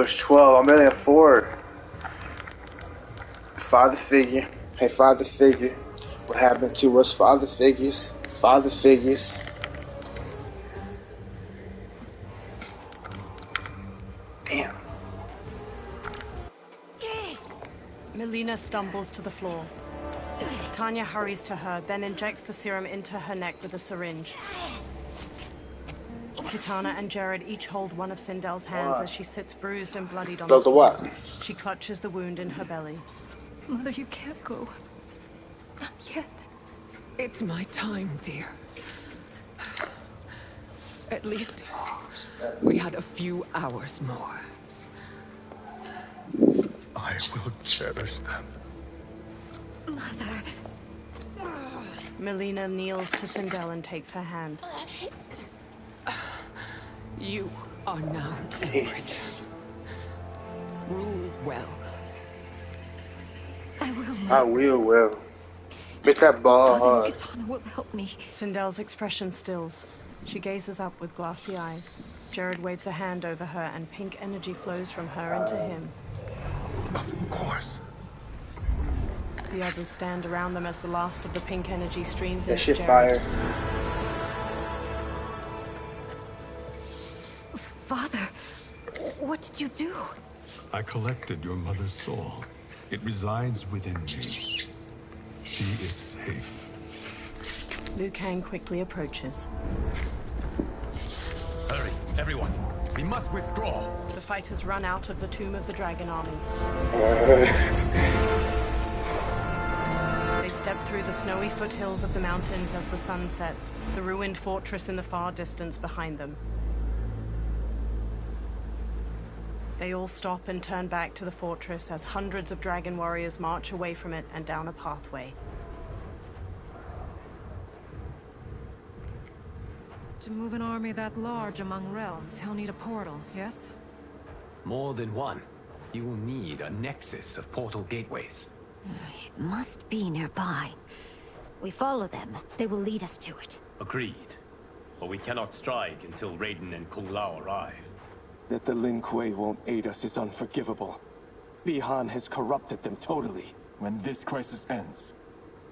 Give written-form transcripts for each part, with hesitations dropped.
There's 12. I'm only at 4. Father figure. Hey, father figure. What happened to us, father figures? Father figures. Damn. Melina stumbles to the floor. Tanya hurries to her, then injects the serum into her neck with a syringe. Kitana and Jared each hold one of Sindel's hands as she sits bruised and bloodied on the floor. What? She clutches the wound in her belly. Mother, you can't go. Not yet. It's my time, dear. At least we had a few hours more. I will cherish them. Mother. Melina kneels to Sindel and takes her hand. You are now Empress. Rule well. I will. I will. Make that ball hard. Kitana will help me. Sindel's expression stills. She gazes up with glassy eyes. Jared waves a hand over her and pink energy flows from her into him. Of course. The others stand around them as the last of the pink energy streams That into shit Jared. fire. Father, what did you do? I collected your mother's soul. It resides within me. She is safe. Liu Kang quickly approaches. Hurry, everyone. We must withdraw. The fighters run out of the Tomb of the Dragon Army. They step through the snowy foothills of the mountains as the sun sets, the ruined fortress in the far distance behind them. They all stop and turn back to the fortress as hundreds of dragon warriors march away from it and down a pathway. To move an army that large among realms, he'll need a portal, yes? More than one. You will need a nexus of portal gateways. It must be nearby. We follow them. They will lead us to it. Agreed. But we cannot strike until Raiden and Kung Lao arrive. That the Lin Kuei won't aid us is unforgivable. Bihan has corrupted them totally. When this crisis ends,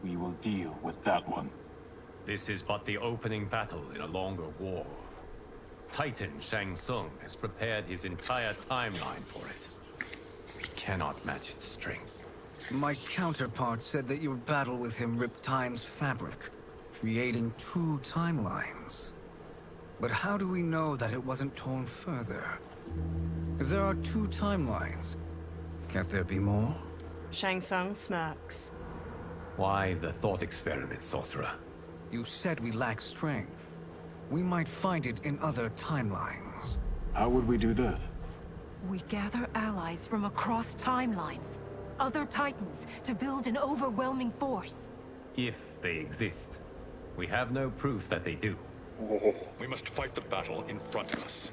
we will deal with that one. This is but the opening battle in a longer war. Titan Shang Tsung has prepared his entire timeline for it. We cannot match its strength. My counterpart said that your battle with him ripped time's fabric, creating 2 timelines. But how do we know that it wasn't torn further? If there are 2 timelines, can't there be more? Shang Tsung smirks. Why the thought experiment, sorcerer? You said we lack strength. We might find it in other timelines. How would we do that? We gather allies from across timelines, other titans, to build an overwhelming force. If they exist. We have no proof that they do. We must fight the battle in front of us.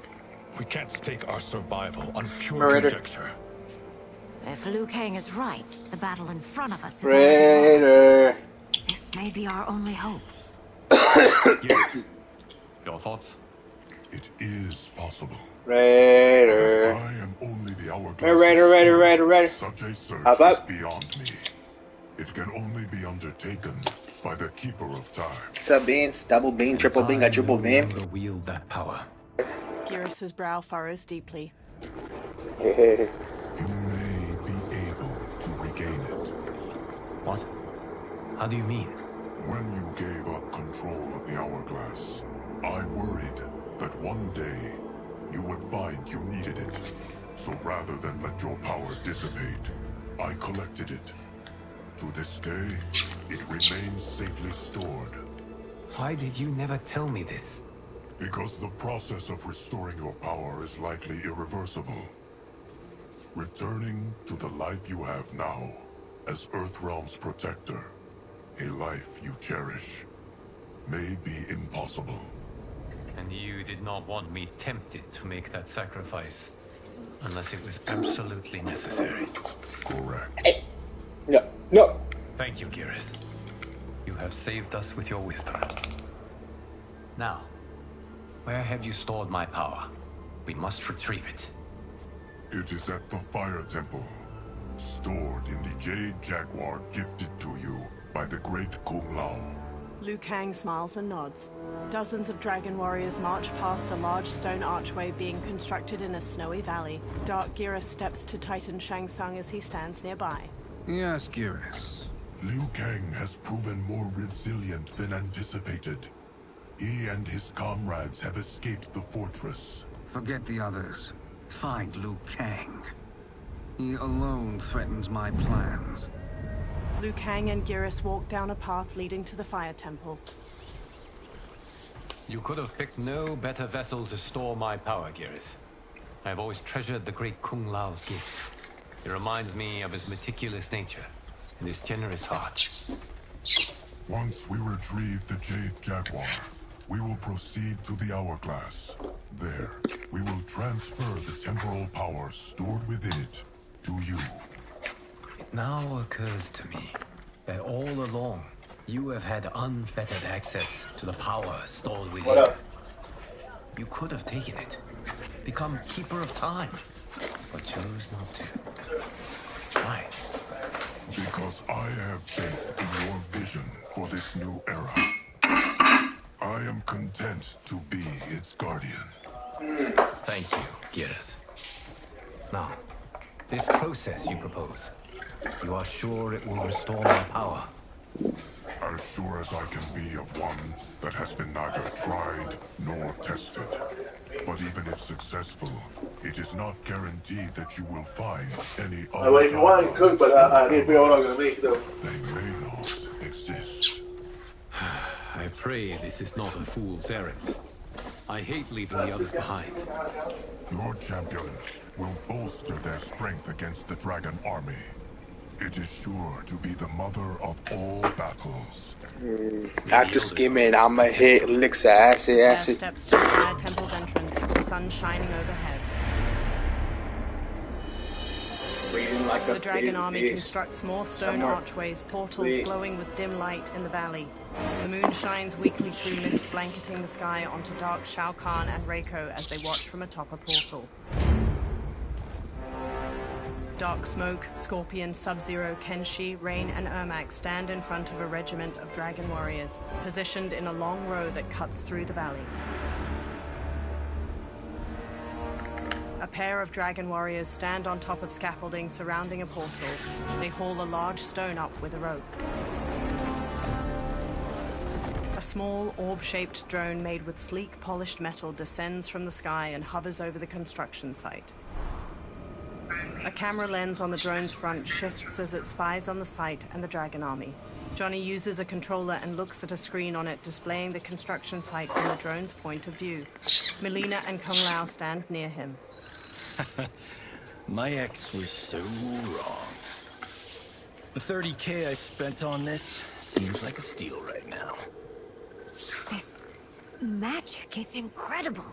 We can't stake our survival on pure Raider. conjecture. If Liu Kang is right, the battle in front of us is Raider. lost. This may be our only hope. Yes. Your thoughts? It is possible. Raider. I am only the hourglass. Raider. Such a search Up. is beyond me. It can only be undertaken by the Keeper of Time. What's up, Beans? Double beam, triple beam, got triple beam. No longer wield that power. Gearus's brow furrows deeply. You may be able to regain it. What? How do you mean? When you gave up control of the hourglass, I worried that one day you would find you needed it. So rather than let your power dissipate, I collected it. To this day, it remains safely stored. Why did you never tell me this? Because the process of restoring your power is likely irreversible. Returning to the life you have now, as Earthrealm's protector, a life you cherish, may be impossible. And you did not want me tempted to make that sacrifice, unless it was absolutely necessary. Correct. No. Thank you, Gearus. You have saved us with your wisdom. Now, where have you stored my power? We must retrieve it. It is at the Fire Temple, stored in the Jade Jaguar gifted to you by the great Kung Lao. Liu Kang smiles and nods. Dozens of dragon warriors march past a large stone archway being constructed in a snowy valley. Dark Gira steps to Titan Shang Tsung as he stands nearby. Yes, Geras. Liu Kang has proven more resilient than anticipated. He and his comrades have escaped the fortress. Forget the others. Find Liu Kang. He alone threatens my plans. Liu Kang and Geras walk down a path leading to the Fire Temple. You could have picked no better vessel to store my power, Geras. I have always treasured the great Kung Lao's gift. It reminds me of his meticulous nature and his generous heart. Once we retrieve the Jade Jaguar, we will proceed to the Hourglass. There, we will transfer the temporal power stored within it to you. It now occurs to me that all along, you have had unfettered access to the power stored within. What up? You could have taken it, become Keeper of Time, but chose not to. Why? Because I have faith in your vision for this new era. I am content to be its guardian. Thank you, Geras. Now, this process you propose, you are sure it will restore my power? As sure as I can be of one that has been neither tried nor tested. But even if successful, it is not guaranteed that you will find any other. Well, you want to cook, but I need to be all I'm gonna make though. They may not exist. I pray this is not a fool's errand. I hate leaving the others behind. Your champion will bolster their strength against the dragon army. It is sure to be the mother of all battles. After skimming, I'ma hit licks acid, Claire acid. steps to the Fire Temple's entrance, the sun shining overhead. Breathing like The a dragon busy army bitch. constructs more stone Somewhere. archways, portals Wait. glowing with dim light in the valley. The moon shines weakly through mist blanketing the sky onto dark Shao Kahn and Reiko as they watch from atop a portal. Dark Smoke, Scorpion, Sub-Zero, Kenshi, Rain, and Ermac stand in front of a regiment of dragon warriors, positioned in a long row that cuts through the valley. A pair of dragon warriors stand on top of scaffolding surrounding a portal. They haul a large stone up with a rope. A small, orb-shaped drone made with sleek, polished metal descends from the sky and hovers over the construction site. A camera lens on the drone's front shifts as it spies on the site and the dragon army. Johnny uses a controller and looks at a screen on it displaying the construction site from the drone's point of view. Melina and Kung Lao stand near him. My ex was so wrong. The 30K I spent on this seems like a steal right now. This magic is incredible.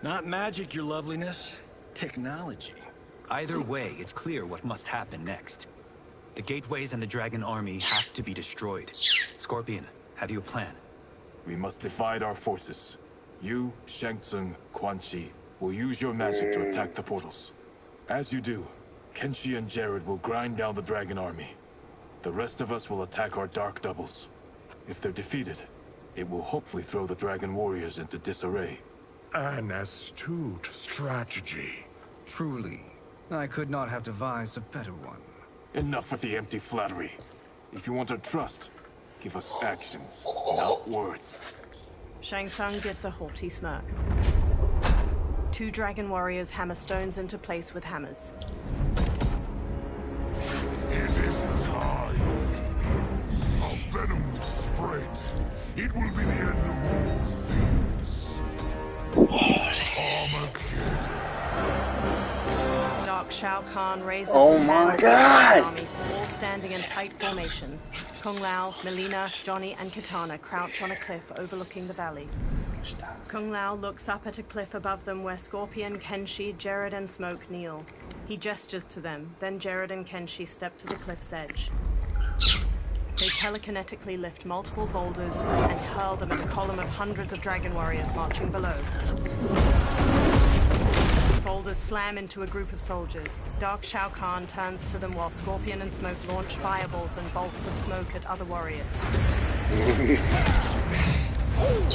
Not magic, your loveliness. Technology. Either way, it's clear what must happen next. The gateways and the dragon army have to be destroyed. Scorpion, have you a plan? We must divide our forces. You, Shang Tsung, Quan Chi will use your magic to attack the portals. As you do, Kenshi and Jared will grind down the dragon army. The rest of us will attack our dark doubles. If they're defeated, it will hopefully throw the dragon warriors into disarray. An astute strategy. Truly, I could not have devised a better one. Enough with the empty flattery. If you want our trust, give us actions, not words. Shang Tsung gives a haughty smirk. Two dragon warriors hammer stones into place with hammers. It is time. A venom will spread. It will be the end of all things. Armageddon. Dark Shao Kahn raises Oh his my hands to the God! dragon army, all standing in tight formations. Kung Lao, Melina, Johnny, and Katana crouch on a cliff overlooking the valley. Kung Lao looks up at a cliff above them where Scorpion, Kenshi, Jared, and Smoke kneel. He gestures to them, then Jared and Kenshi step to the cliff's edge. They telekinetically lift multiple boulders and hurl them at the column of hundreds of dragon warriors marching below. boulders slam into a group of soldiers. Dark Shao Kahn turns to them while Scorpion and Smoke launch fireballs and bolts of smoke at other warriors.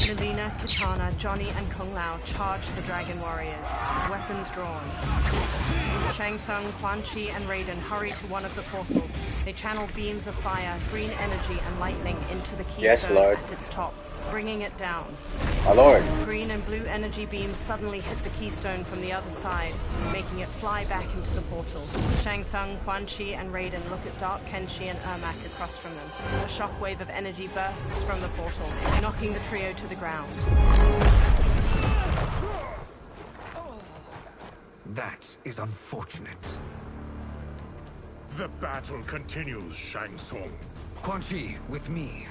Melina, Kitana, Johnny, and Kung Lao charge the dragon warriors, weapons drawn. Shang Tsung, Quan Chi, and Raiden hurry to one of the portals. They channel beams of fire, green energy, and lightning into the keystone at its top, bringing it down. My lord. Green and blue energy beams suddenly hit the keystone from the other side, making it fly back into the portal. Shang Tsung, Quan Chi, and Raiden look at Dark Kenshi and Ermac across from them. A shockwave of energy bursts from the portal, knocking the trio to the ground. That is unfortunate. The battle continues, Shang Tsung. Quan Chi, with me.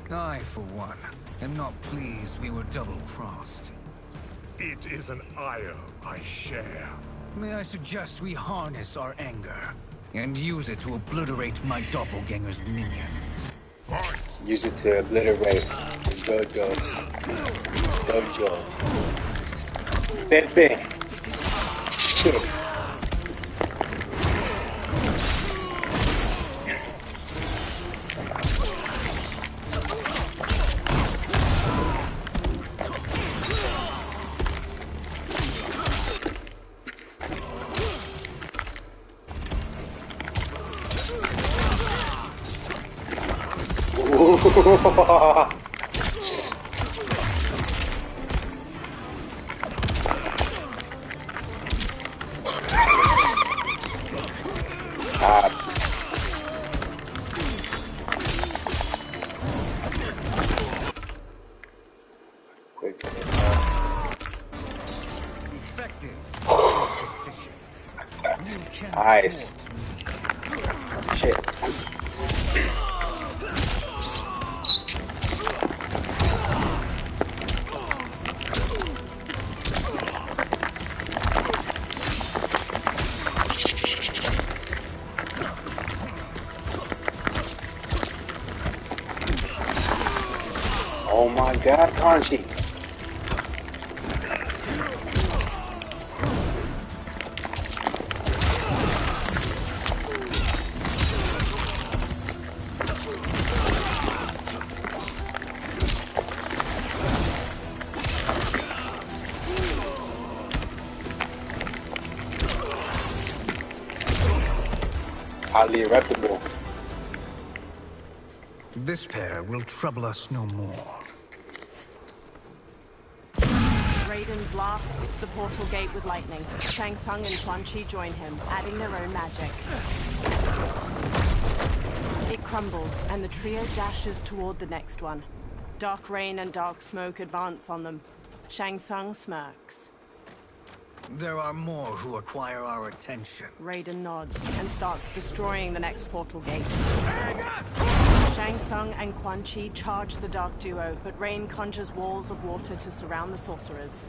I, for one, am not pleased we were double-crossed. It is an ire I share. May I suggest we harness our anger and use it to obliterate my doppelganger's minions? Use it to obliterate the Dojos. Dojo. Pepe. Shit. Nice. Shit. Oh my god, Kanji. Highly reputable. This pair will trouble us no more. Raiden blasts the portal gate with lightning. Shang Tsung and Quan Chi join him, adding their own magic. It crumbles, and the trio dashes toward the next one. Dark rain and dark smoke advance on them. Shang Tsung smirks. There are more who acquire our attention. Raiden nods and starts destroying the next portal gate. Shang Tsung and Quan Chi charge the dark duo, but rain conjures walls of water to surround the sorcerers.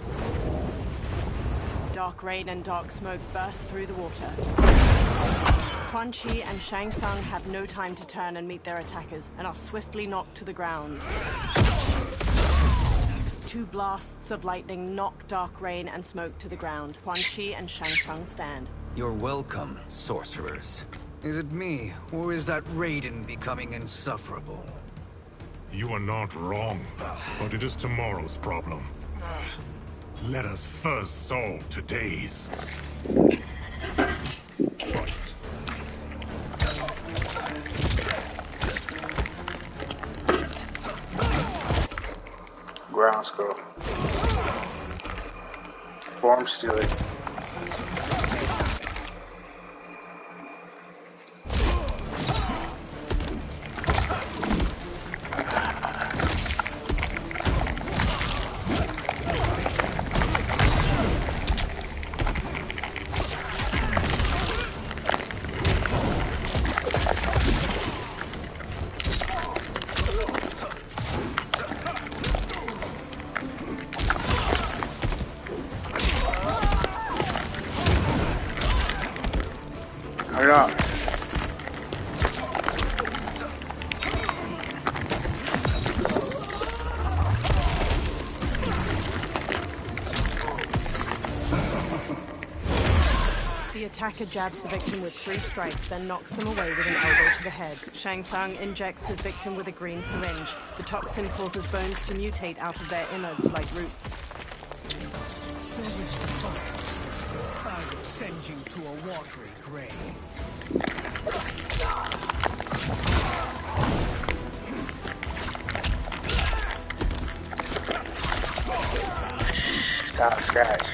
Dark rain and dark smoke burst through the water. Quan Chi and Shang Tsung have no time to turn and meet their attackers, and are swiftly knocked to the ground. Two blasts of lightning knock dark rain and smoke to the ground. Quan Chi and Shang Tsung stand. You're welcome, sorcerers. Is it me, or is that Raiden becoming insufferable? You are not wrong, but it is tomorrow's problem. Let us first solve today's. Fight. Ground scroll. Form stealing. attacker jabs the victim with 3 strikes, then knocks them away with an elbow to the head. Shang Tsung injects his victim with a green syringe. The toxin causes bones to mutate out of their innards like roots. Still wish to fight? I will send you to a watery grave. Stop, scratch.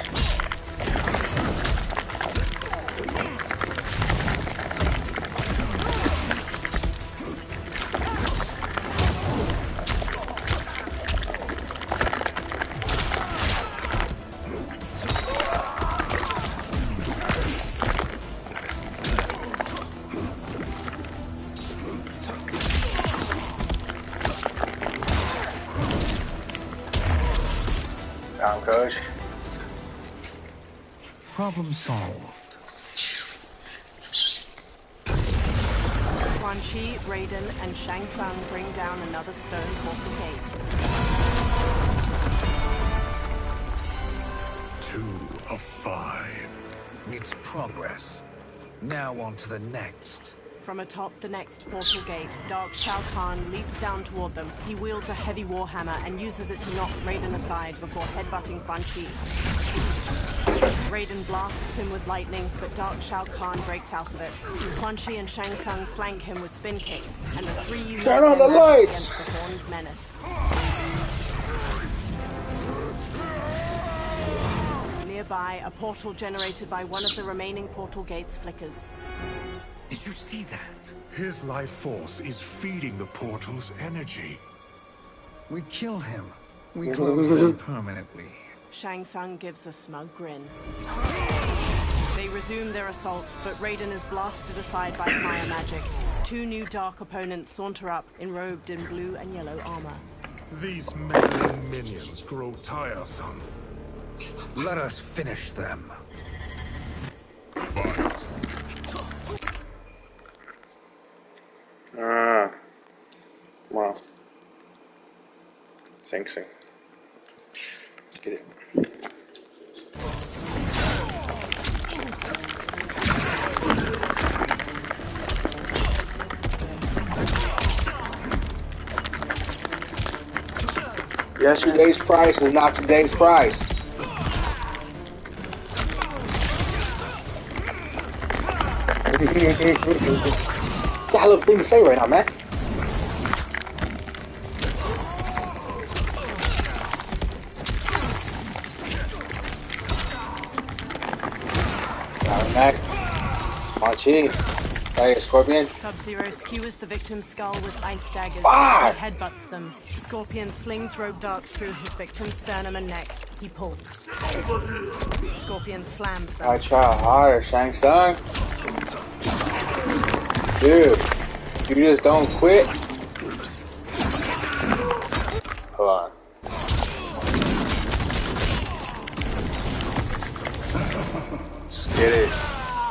Coach. Problem solved. Quan Chi, Raiden, and Shang Tsung bring down another stone portal gate. 2 of 5. It's progress. Now on to the next. From atop the next portal gate, Dark Shao Kahn leaps down toward them. He wields a heavy warhammer and uses it to knock Raiden aside before headbutting Quan Chi. Raiden blasts him with lightning, but Dark Shao Kahn breaks out of it. Quan Chi and Shang Tsung flank him with spin kicks, and the 3 unite turn on the lights against the Horned Menace. Nearby, a portal generated by one of the remaining portal gates flickers. Did you see that? His life force is feeding the portal's energy. We kill him. We close them permanently. Shang Tsung gives a smug grin. They resume their assault, but Raiden is blasted aside by fire magic. 2 new dark opponents saunter up, enrobed in blue and yellow armor. These meddling minions grow tiresome. Let us finish them. Fight. Come on. Sing. Let's get it. Yesterday's price is not today's price. It's a hell of a thing to say right now, man. Quan Chi. Hey, Scorpion. Sub-Zero skewers the victim's skull with ice daggers. Ah! He headbutts them. Scorpion slings rope darts through his victim's sternum and neck. He pulls. Scorpion slams them. I try harder, Shang Tsung. Dude, you just don't quit. Hold on. Let's get it.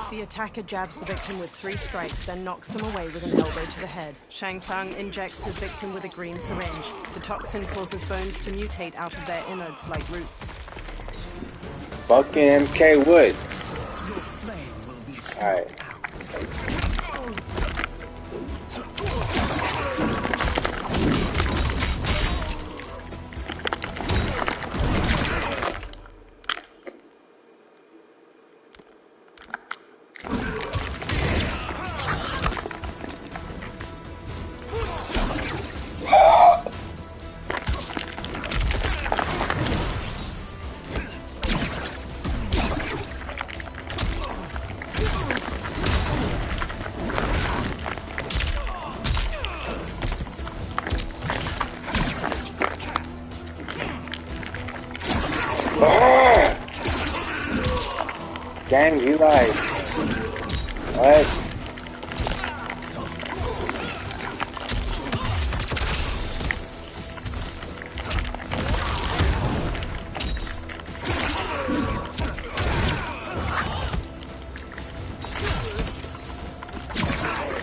The attacker jabs the victim with 3 strikes, then knocks them away with an elbow to the head. Shang Tsung injects his victim with a green syringe. The toxin causes bones to mutate out of their innards like roots. Fucking MK Wood. Alright. Dang, you like, what?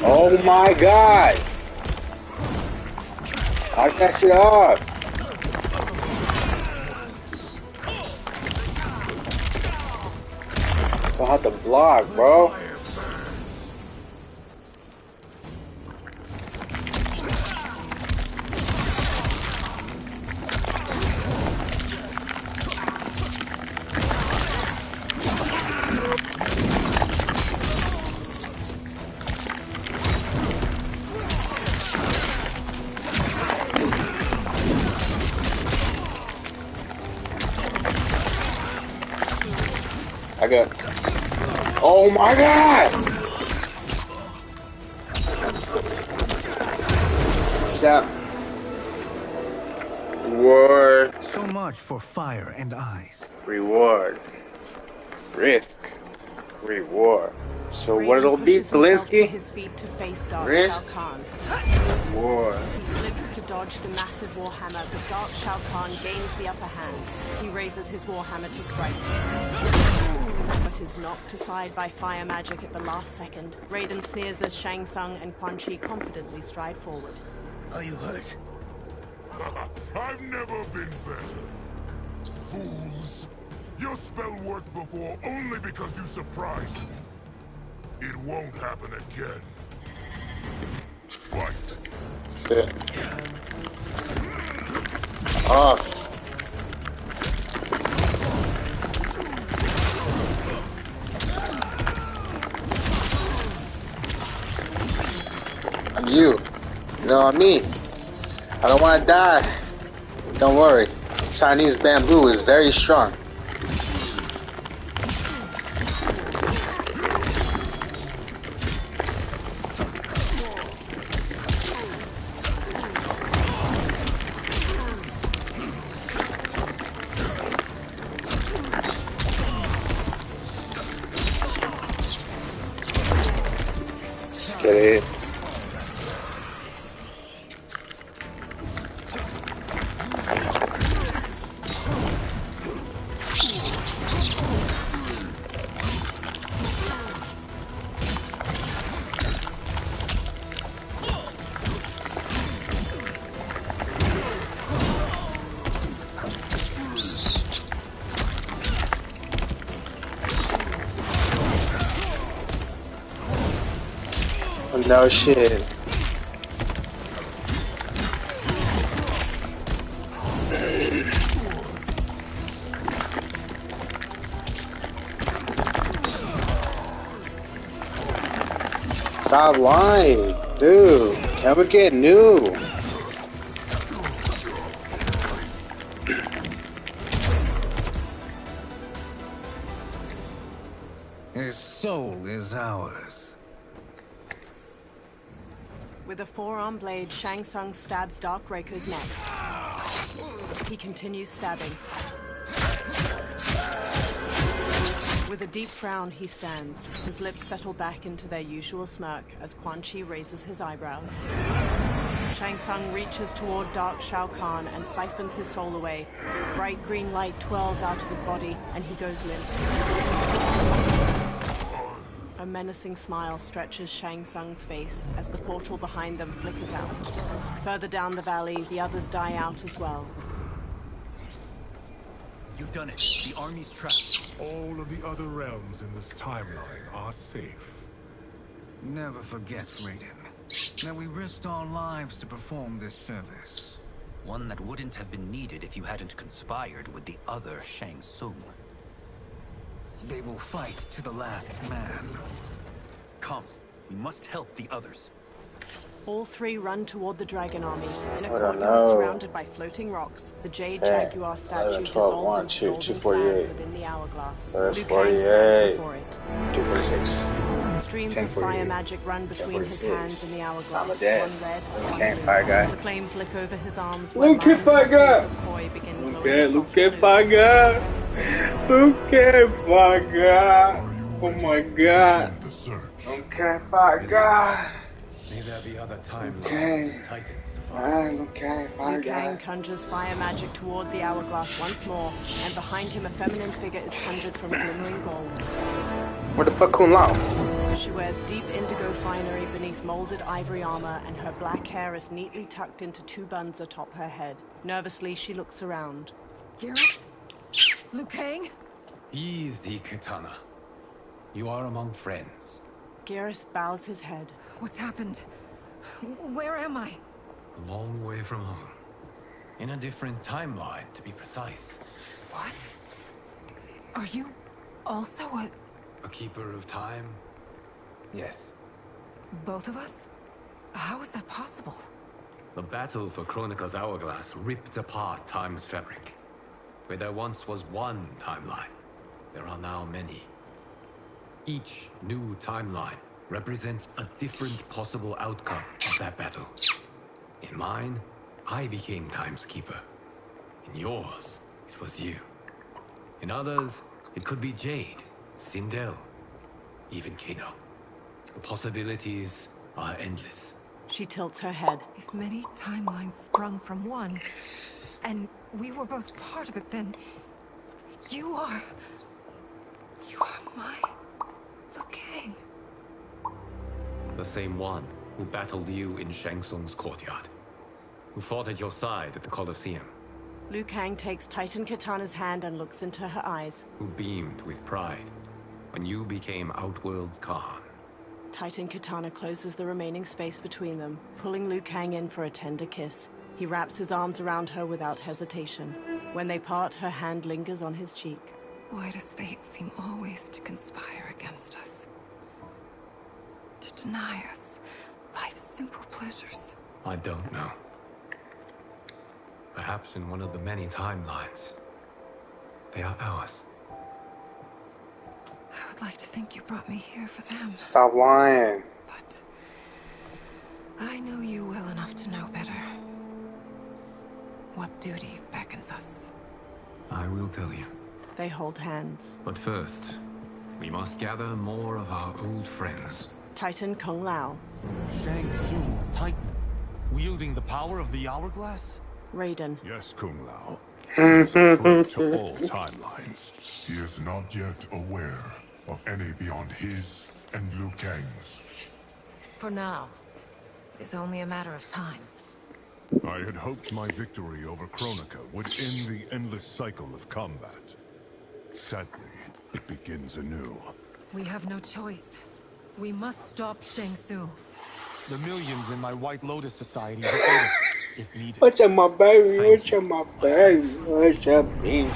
Oh my god! Knock that shit off! know how to block, bro. I got. Oh my god! Stop. Reward. So much for fire and ice. Reward. Risk. Reward. So what it'll be, pushes himself to Zelensky? his feet to face Dark Risk. Shao Kahn. Reward. He flips to dodge the massive warhammer, but Dark Shao Kahn gains the upper hand. He raises his warhammer to strike, but is knocked aside by fire magic at the last second. Raiden sneers as Shang Tsung and Quan Chi confidently stride forward. Are you hurt? I've never been better. Fools. Your spell worked before only because you surprised me. It won't happen again. Fight. Shit. Off. I'm you. You know what I mean? I don't want to die. Don't worry. Chinese bamboo is very strong. Let's get it. No shit. Stop lying, dude. Never get new. His soul is ours. With a forearm blade, Shang Tsung stabs Darkbreaker's neck. He continues stabbing. With a deep frown, he stands. His lips settle back into their usual smirk as Quan Chi raises his eyebrows. Shang Tsung reaches toward Dark Shao Kahn and siphons his soul away. Bright green light twirls out of his body, and he goes limp. A menacing smile stretches Shang Tsung's face as the portal behind them flickers out. Further down the valley, the others die out as well. You've done it. The army's trapped. All of the other realms in this timeline are safe. Never forget, Raiden, that we risked our lives to perform this service. One that wouldn't have been needed if you hadn't conspired with the other Shang Tsung. They will fight to the last man. Come, we must help the others. All three run toward the dragon army. In a I don't courtyard know. surrounded by floating rocks, the jade jaguar statue 11, 12, dissolves 1, into 2, golden 248. sand within the hourglass. There's Liu Kang 48. stands before it. 246. Streams of fire magic run between his 1046. hands and the hourglass. Time of death. One red, Liu one Kang, blue. fire guy. The flames lick over his arms. Liu Kang, fire guy. Liu Kang, fire guy. Liu Kang, fire guy. Oh my god. Liu Kang, fire guy. May there be other timelines Okay. and titans to find. Okay, fire Liu Kang guy. conjures fire magic toward the hourglass once more, and behind him a feminine figure is conjured from glimmering gold. Where the fuck Kun Lao? She wears deep indigo finery beneath molded ivory armor, and her black hair is neatly tucked into two buns atop her head. Nervously, she looks around. Garrett? Liu Kang? Easy, Katana. You are among friends. Garrus bows his head. What's happened? Where am I? A long way from home. In a different timeline, to be precise. What? Are you also a keeper of time? Yes. both of us? How is that possible? The battle for Chronica's hourglass ripped apart time's fabric. Where there once was one timeline, there are now many. Each new timeline represents a different possible outcome of that battle. In mine, I became Time's Keeper. In yours, it was you. In others, it could be Jade, Sindel, even Kano. The possibilities are endless. She tilts her head. If many timelines sprung from one, and we were both part of it, then you are my Liu Kang. The same one who battled you in Shang Tsung's courtyard. Who fought at your side at the Colosseum. Liu Kang takes Titan Katana's hand and looks into her eyes. Who beamed with pride when you became Outworld's Khan. Titan Katana closes the remaining space between them, pulling Liu Kang in for a tender kiss. He wraps his arms around her without hesitation. When they part, her hand lingers on his cheek. Why does fate seem always to conspire against us? To deny us life's simple pleasures? I don't know. Perhaps in one of the many timelines, they are ours. I would like to think you brought me here for them. Stop lying. But I know you well enough to know better. What duty beckons us? I will tell you. They hold hands. But first, we must gather more of our old friends. Titan Kung Lao. Shang Tsung, Titan, wielding the power of the hourglass? Raiden. Yes, Kung Lao. He is a threat to all timelines. He is not yet aware of any beyond his and Liu Kang's. For now, it's only a matter of time. I had hoped my victory over Chronica would end the endless cycle of combat. Sadly, it begins anew. We have no choice. We must stop Shang Tsung. The millions in my White Lotus Society will aid us, if needed. What's up, my baby? What's up, my baby? What's up, baby?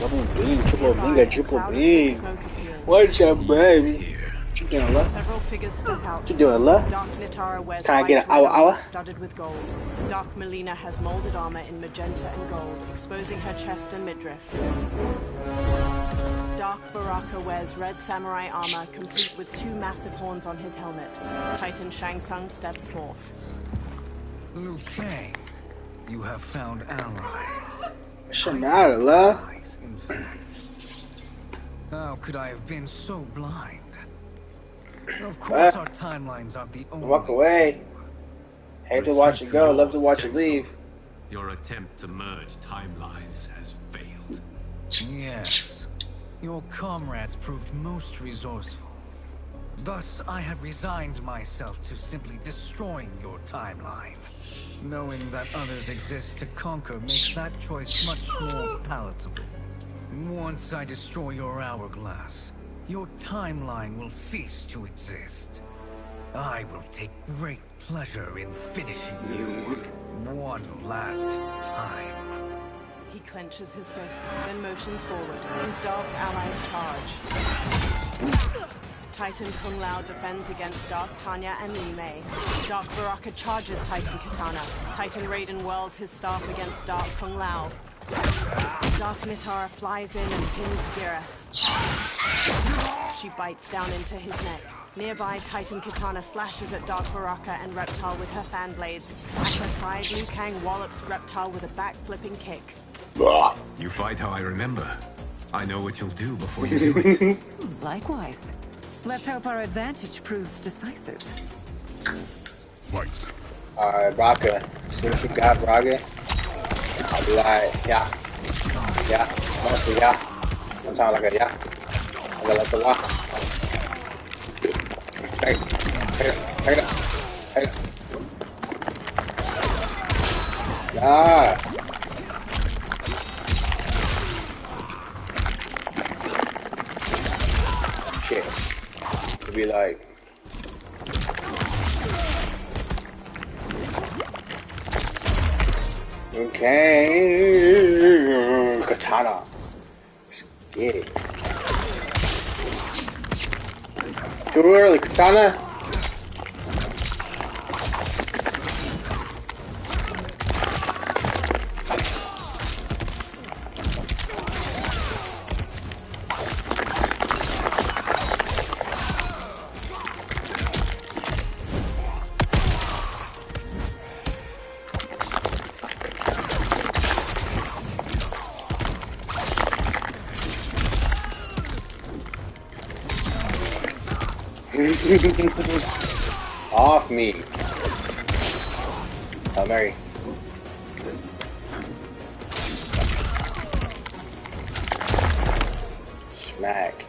What's up, baby? What you doing, love? Several figures step out. What you doing, love? Dark Natara wears Can I get an armor hour? studded with gold. Dark Melina has molded armor in magenta and gold, exposing her chest and midriff. Dark Baraka wears red samurai armor, complete with two massive horns on his helmet. Titan Shang Tsung steps forth. Liu Kang, you have found allies. What's the matter, love? In fact, how could I have been so blind? Of course, our timelines aren't the only. Walk away. Hate to watch it go, love to watch it leave. Your attempt to merge timelines has failed. Yes. Your comrades proved most resourceful. Thus, I have resigned myself to simply destroying your timeline. Knowing that others exist to conquer makes that choice much more palatable. Once I destroy your hourglass, your timeline will cease to exist. I will take great pleasure in finishing you one last time. He clenches his fist, then motions forward. His dark allies charge. Titan Kung Lao defends against Dark Tanya and Li Mei. Dark Baraka charges Titan Katana. Titan Raiden whirls his staff against Dark Kung Lao. Dark Natara flies in and pins Garrus. She bites down into his neck. Nearby, Titan Katana slashes at Dark Baraka and Reptile with her fan blades. At her side, Liu Kang wallops Reptile with a back-flipping kick. You fight how I remember. I know what you'll do before you do it. Likewise. Let's hope our advantage proves decisive. Fight. Alright, Raka. See what you got, Raka? I'll be like, yeah. Yeah. Mostly, yeah. Sometimes like a yeah. I got like a la. Take it. Take it. Take it. Yeah. Shit. Kang. Katana. Let's get it. Too early, Katana. Off me. Oh, Mary. Smack.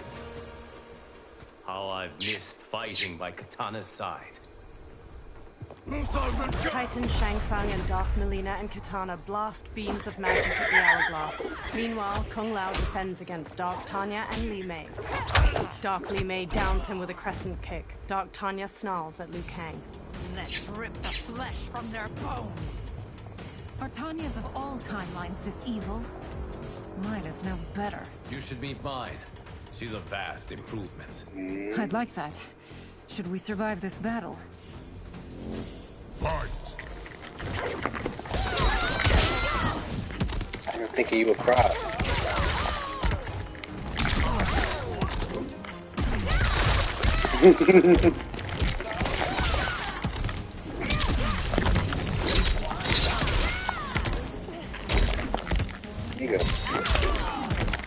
How I've missed fighting by Katana's side. Titan Shang Tsung and Dark Melina and Katana blast beams of magic at the hourglass. Meanwhile, Kung Lao defends against Dark Tanya and Li Mei. Dark Li Mei downs him with a crescent kick. Dark Tanya snarls at Liu Kang. Let's rip the flesh from their bones. Are Tanya's of all timelines this evil? Mine is no better. You should meet mine. She's a vast improvement. I'd like that. Should we survive this battle? Fight! I don't think you would cry. There you go.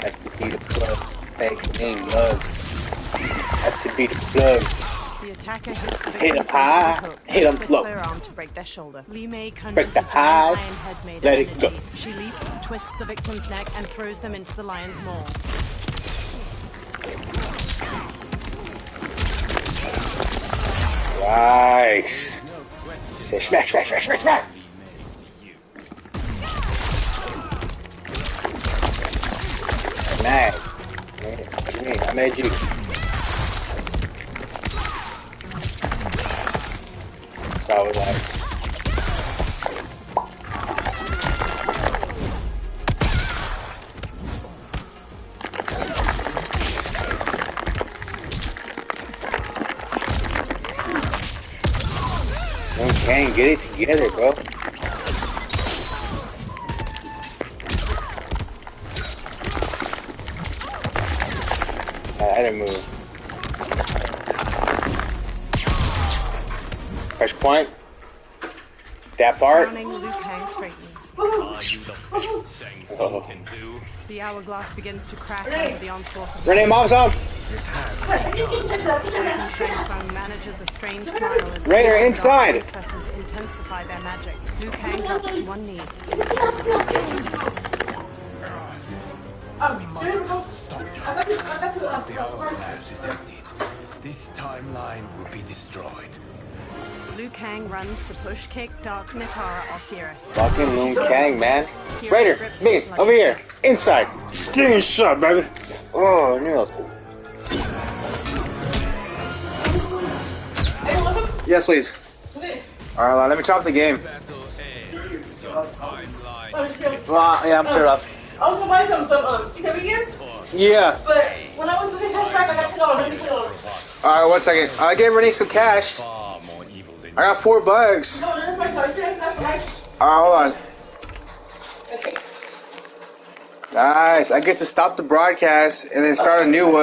That's to be the plug. Thanks, name loves. That's to be the plug. The attacker hits the Hit victim's him high, face with a hook, hit him twists low. their arm to break their shoulder. Li Mei Break conjures the a giant hide, lion head made let of it energy. go. She leaps, twists the victim's neck, and throws them into the lion's maw. Nice. Say smack, smack, smack, smack, smack. Mad. I made you. So I was like. Can't get it together, bro. I didn't move. Fresh point. That part. Liu Kang straightens. Are you the best Shang Tsung can do? The hourglass begins to crack under the onslaught of Renee, mom's up. Titan Shang Tsung manages a strained smile as Raider, the inside. princesses intensify their magic. Liu Kang drops to one knee. We must stop her. The hourglass is emptied. This timeline will be destroyed. Liu Kang runs to push kick Dark Natara off Geras. Fucking Liu Kang, man. Raider, Vince, over here. Inside. Get inside, baby. Oh, nails. Yes, please. Alright, let me turn off the game. Well, yeah, I'm turned off. I was gonna buy some certificates. Yeah. But when I went to get cash back, I got $10. Alright, 1 second. I gave Renee some cash. I got $4. No, that's my card. That's my. Alright, hold on. Nice. I get to stop the broadcast and then start a new one.